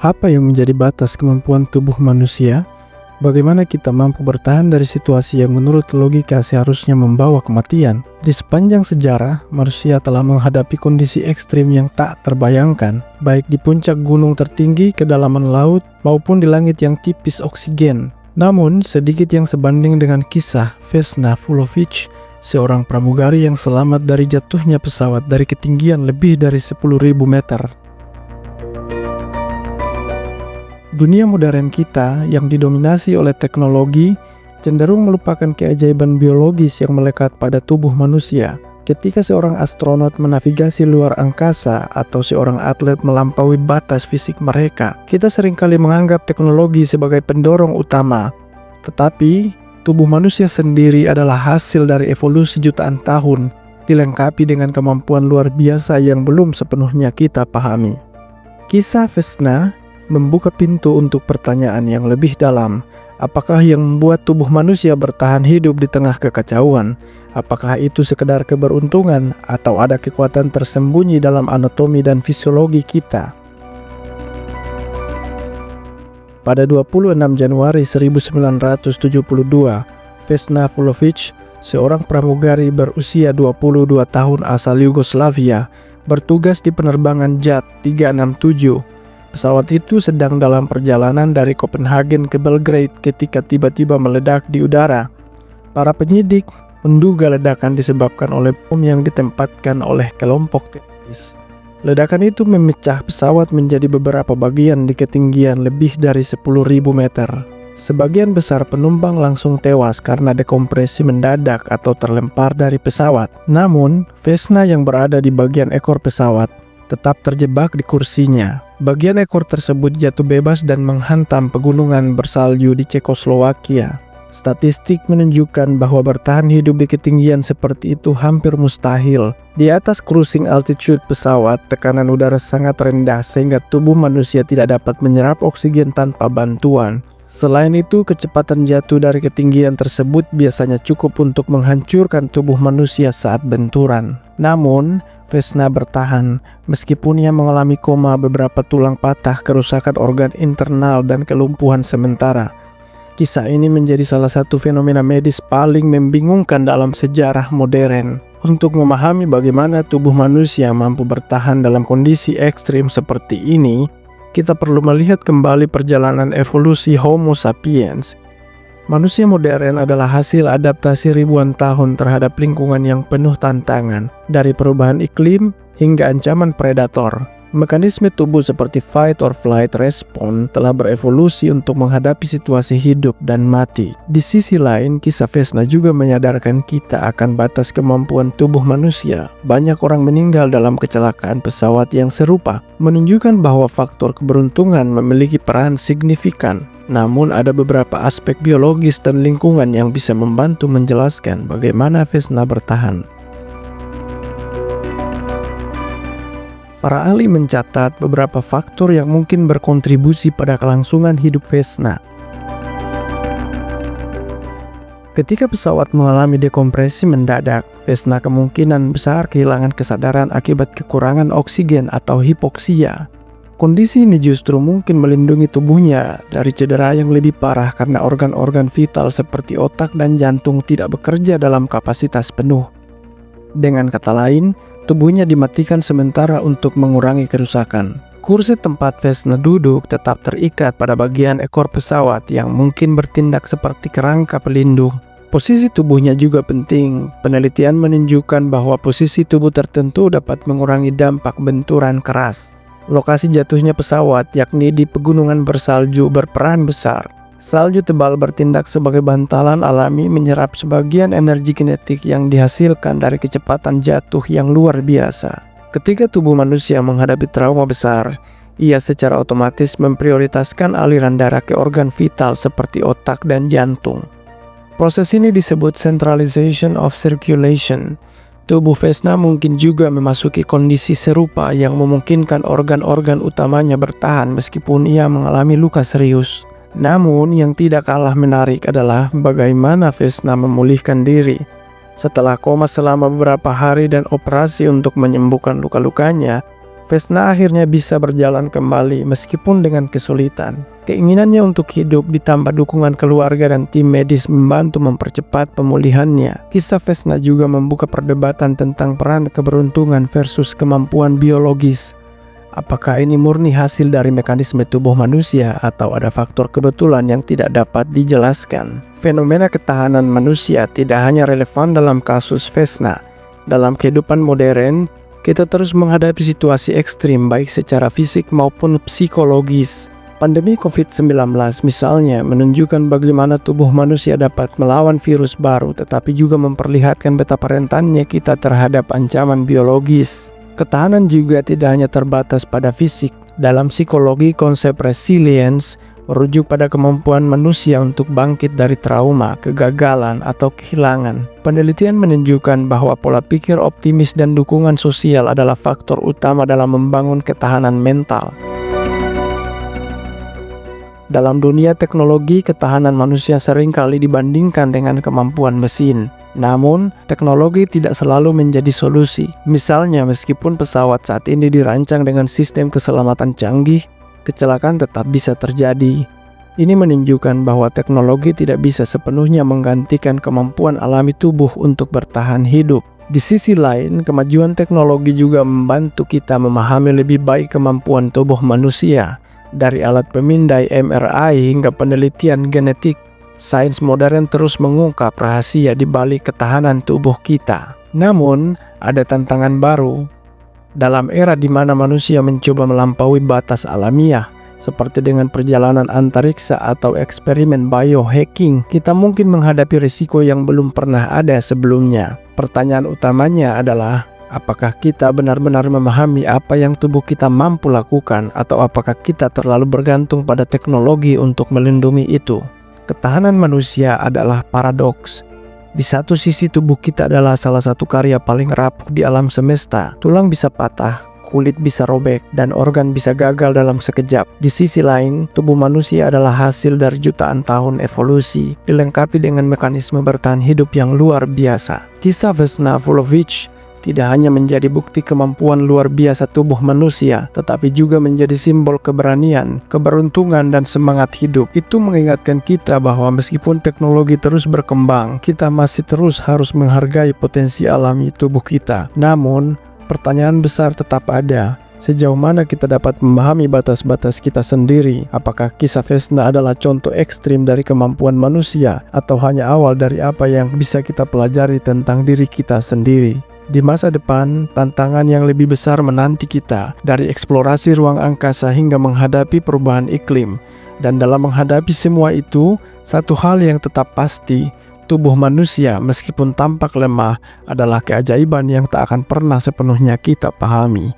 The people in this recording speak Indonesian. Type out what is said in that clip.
Apa yang menjadi batas kemampuan tubuh manusia? Bagaimana kita mampu bertahan dari situasi yang menurut logika seharusnya membawa kematian? Di sepanjang sejarah, manusia telah menghadapi kondisi ekstrim yang tak terbayangkan, baik di puncak gunung tertinggi, kedalaman laut, maupun di langit yang tipis oksigen. Namun, sedikit yang sebanding dengan kisah Vesna Vulović, seorang pramugari yang selamat dari jatuhnya pesawat dari ketinggian lebih dari 10.000 meter. Dunia modern kita yang didominasi oleh teknologi cenderung melupakan keajaiban biologis yang melekat pada tubuh manusia. Ketika seorang astronot menavigasi luar angkasa atau seorang atlet melampaui batas fisik mereka, kita seringkali menganggap teknologi sebagai pendorong utama. Tetapi, tubuh manusia sendiri adalah hasil dari evolusi jutaan tahun, dilengkapi dengan kemampuan luar biasa yang belum sepenuhnya kita pahami. Kisah Vesna membuka pintu untuk pertanyaan yang lebih dalam. Apakah yang membuat tubuh manusia bertahan hidup di tengah kekacauan? Apakah itu sekedar keberuntungan atau ada kekuatan tersembunyi dalam anatomi dan fisiologi kita? Pada 26 Januari 1972, Vesna Vulović, seorang pramugari berusia 22 tahun asal Yugoslavia, bertugas di penerbangan Jet 367. Pesawat itu sedang dalam perjalanan dari Copenhagen ke Belgrade ketika tiba-tiba meledak di udara. Para penyidik menduga ledakan disebabkan oleh bom yang ditempatkan oleh kelompok teroris. Ledakan itu memecah pesawat menjadi beberapa bagian di ketinggian lebih dari 10.000 meter. Sebagian besar penumpang langsung tewas karena dekompresi mendadak atau terlempar dari pesawat. Namun, Vesna yang berada di bagian ekor pesawat tetap terjebak di kursinya. Bagian ekor tersebut jatuh bebas dan menghantam pegunungan bersalju di Cekoslowakia. Statistik menunjukkan bahwa bertahan hidup di ketinggian seperti itu hampir mustahil. Di atas cruising altitude pesawat, tekanan udara sangat rendah sehingga tubuh manusia tidak dapat menyerap oksigen tanpa bantuan. Selain itu, kecepatan jatuh dari ketinggian tersebut biasanya cukup untuk menghancurkan tubuh manusia saat benturan. Namun, Vesna bertahan meskipun ia mengalami koma, beberapa tulang patah, kerusakan organ internal, dan kelumpuhan sementara. Kisah ini menjadi salah satu fenomena medis paling membingungkan dalam sejarah modern. Untuk memahami bagaimana tubuh manusia mampu bertahan dalam kondisi ekstrim seperti ini, kita perlu melihat kembali perjalanan evolusi Homo sapiens. Manusia modern adalah hasil adaptasi ribuan tahun terhadap lingkungan yang penuh tantangan, dari perubahan iklim hingga ancaman predator. Mekanisme tubuh seperti fight or flight response telah berevolusi untuk menghadapi situasi hidup dan mati. Di sisi lain, kisah Vesna juga menyadarkan kita akan batas kemampuan tubuh manusia. Banyak orang meninggal dalam kecelakaan pesawat yang serupa, menunjukkan bahwa faktor keberuntungan memiliki peran signifikan. Namun ada beberapa aspek biologis dan lingkungan yang bisa membantu menjelaskan bagaimana Vesna bertahan. Para ahli mencatat beberapa faktor yang mungkin berkontribusi pada kelangsungan hidup Vesna. Ketika pesawat mengalami dekompresi mendadak, Vesna kemungkinan besar kehilangan kesadaran akibat kekurangan oksigen atau hipoksia. Kondisi ini justru mungkin melindungi tubuhnya dari cedera yang lebih parah karena organ-organ vital seperti otak dan jantung tidak bekerja dalam kapasitas penuh. Dengan kata lain, tubuhnya dimatikan sementara untuk mengurangi kerusakan. Kursi tempat Vesna duduk tetap terikat pada bagian ekor pesawat yang mungkin bertindak seperti kerangka pelindung. Posisi tubuhnya juga penting. Penelitian menunjukkan bahwa posisi tubuh tertentu dapat mengurangi dampak benturan keras. Lokasi jatuhnya pesawat, yakni di pegunungan bersalju, berperan besar. Salju tebal bertindak sebagai bantalan alami menyerap sebagian energi kinetik yang dihasilkan dari kecepatan jatuh yang luar biasa. Ketika tubuh manusia menghadapi trauma besar, ia secara otomatis memprioritaskan aliran darah ke organ vital seperti otak dan jantung. Proses ini disebut centralization of circulation. Tubuh Vesna mungkin juga memasuki kondisi serupa yang memungkinkan organ-organ utamanya bertahan meskipun ia mengalami luka serius. Namun yang tidak kalah menarik adalah bagaimana Vesna memulihkan diri. Setelah koma selama beberapa hari dan operasi untuk menyembuhkan luka-lukanya, Vesna akhirnya bisa berjalan kembali meskipun dengan kesulitan. Keinginannya untuk hidup ditambah dukungan keluarga dan tim medis membantu mempercepat pemulihannya. Kisah Vesna juga membuka perdebatan tentang peran keberuntungan versus kemampuan biologis. Apakah ini murni hasil dari mekanisme tubuh manusia atau ada faktor kebetulan yang tidak dapat dijelaskan? Fenomena ketahanan manusia tidak hanya relevan dalam kasus Vesna. Dalam kehidupan modern, kita terus menghadapi situasi ekstrim baik secara fisik maupun psikologis. Pandemi COVID-19 misalnya menunjukkan bagaimana tubuh manusia dapat melawan virus baru tetapi juga memperlihatkan betapa rentannya kita terhadap ancaman biologis. Ketahanan juga tidak hanya terbatas pada fisik. Dalam psikologi, konsep resilience merujuk pada kemampuan manusia untuk bangkit dari trauma, kegagalan, atau kehilangan. Penelitian menunjukkan bahwa pola pikir optimis dan dukungan sosial adalah faktor utama dalam membangun ketahanan mental. Dalam dunia teknologi, ketahanan manusia seringkali dibandingkan dengan kemampuan mesin. Namun, teknologi tidak selalu menjadi solusi. Misalnya, meskipun pesawat saat ini dirancang dengan sistem keselamatan canggih, kecelakaan tetap bisa terjadi. Ini menunjukkan bahwa teknologi tidak bisa sepenuhnya menggantikan kemampuan alami tubuh untuk bertahan hidup. Di sisi lain, kemajuan teknologi juga membantu kita memahami lebih baik kemampuan tubuh manusia. Dari alat pemindai MRI hingga penelitian genetik, sains modern terus mengungkap rahasia di balik ketahanan tubuh kita. Namun, ada tantangan baru. Dalam era di mana manusia mencoba melampaui batas alamiah, seperti dengan perjalanan antariksa atau eksperimen biohacking, kita mungkin menghadapi risiko yang belum pernah ada sebelumnya. Pertanyaan utamanya adalah, apakah kita benar-benar memahami apa yang tubuh kita mampu lakukan, atau apakah kita terlalu bergantung pada teknologi untuk melindungi itu? Ketahanan manusia adalah paradoks. Di satu sisi, tubuh kita adalah salah satu karya paling rapuh di alam semesta. Tulang bisa patah, kulit bisa robek, dan organ bisa gagal dalam sekejap. Di sisi lain, tubuh manusia adalah hasil dari jutaan tahun evolusi, dilengkapi dengan mekanisme bertahan hidup yang luar biasa. Kisah Vesna Vulović tidak hanya menjadi bukti kemampuan luar biasa tubuh manusia, tetapi juga menjadi simbol keberanian, keberuntungan, dan semangat hidup. Itu mengingatkan kita bahwa meskipun teknologi terus berkembang, kita masih terus harus menghargai potensi alami tubuh kita. Namun, pertanyaan besar tetap ada. Sejauh mana kita dapat memahami batas-batas kita sendiri? Apakah kisah Vesna adalah contoh ekstrim dari kemampuan manusia, atau hanya awal dari apa yang bisa kita pelajari tentang diri kita sendiri? Di masa depan, tantangan yang lebih besar menanti kita, dari eksplorasi ruang angkasa hingga menghadapi perubahan iklim. Dan dalam menghadapi semua itu, satu hal yang tetap pasti, tubuh manusia meskipun tampak lemah adalah keajaiban yang tak akan pernah sepenuhnya kita pahami.